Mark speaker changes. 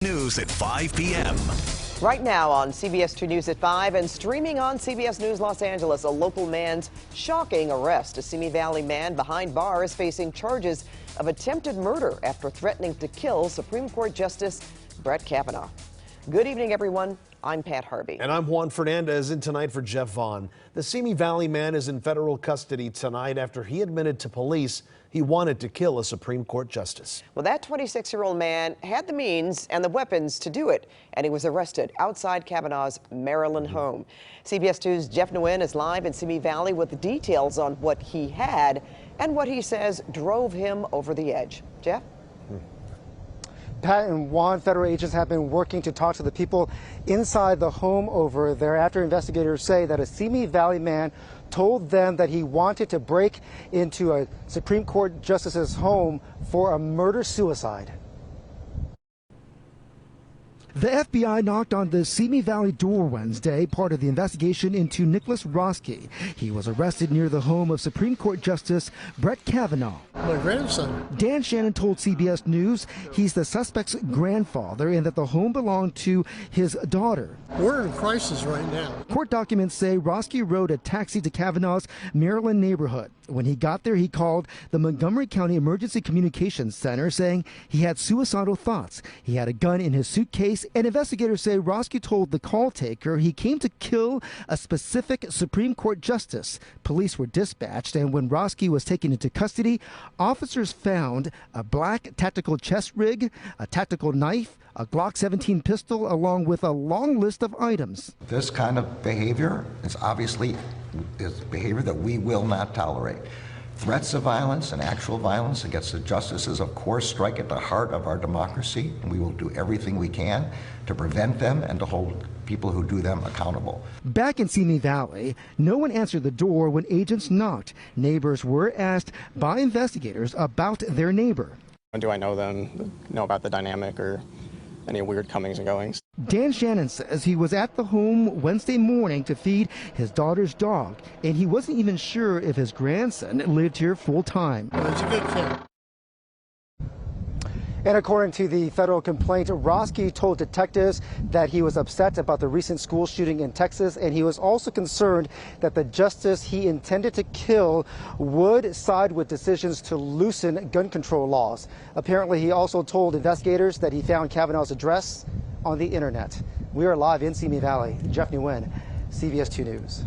Speaker 1: News at 5 p.m.
Speaker 2: Right now on CBS 2 News at 5 and streaming on CBS News Los Angeles, a local man's shocking arrest. A Simi Valley man behind bars facing charges of attempted murder after threatening to kill Supreme Court Justice Brett Kavanaugh. Good evening, everyone. I'm Pat Harvey.
Speaker 3: And I'm Juan Fernandez, in tonight for Jeff Vaughn. The Simi Valley man is in federal custody tonight after he admitted to police he wanted to kill a Supreme Court justice.
Speaker 2: Well, that 26-year-old man had the means and the weapons to do it, and he was arrested outside Kavanaugh's Maryland home. CBS 2's Jeff Nguyen is live in Simi Valley with the details on what he had and what he says drove him over the edge. Jeff?
Speaker 4: Pat and Juan, federal agents have been working to talk to the people inside the home over there after investigators say that a Simi Valley man told them that he wanted to break into a Supreme Court justice's home for a murder-suicide.
Speaker 5: The FBI knocked on the Simi Valley door Wednesday, part of the investigation into Nicholas Roski. He was arrested near the home of Supreme Court Justice Brett Kavanaugh.
Speaker 6: My grandson.
Speaker 5: Dan Shannon told CBS News he's the suspect's grandfather and that the home belonged to his daughter.
Speaker 6: We're in crisis right now.
Speaker 5: Court documents say Roski rode a taxi to Kavanaugh's Maryland neighborhood. When he got there, he called the Montgomery County Emergency Communications Center saying he had suicidal thoughts. He had a gun in his suitcase, and investigators say Roski told the call taker he came to kill a specific Supreme Court justice. Police were dispatched, and when Roski was taken into custody, officers found a black tactical chest rig, a tactical knife, a Glock 17 pistol, along with a long list of items.
Speaker 7: This kind of behavior is behavior that we will not tolerate. Threats of violence and actual violence against the justices, of course, strike at the heart of our democracy, and we will do everything we can to prevent them and to hold people who do them accountable.
Speaker 5: Back in Simi Valley, no one answered the door when agents knocked. Neighbors were asked by investigators about their neighbor.
Speaker 8: Do I know them, know about the dynamic or any weird comings and goings?
Speaker 5: Dan Shannon says he was at the home Wednesday morning to feed his daughter's dog, and he wasn't even sure if his grandson lived here full time.
Speaker 6: It's a good thing.
Speaker 4: And according to the federal complaint, Roski told detectives that he was upset about the recent school shooting in Texas, and he was also concerned that the justice he intended to kill would side with decisions to loosen gun control laws. Apparently, he also told investigators that he found Kavanaugh's address on the internet. We are live in Simi Valley. Jeff Nguyen, CBS 2 News.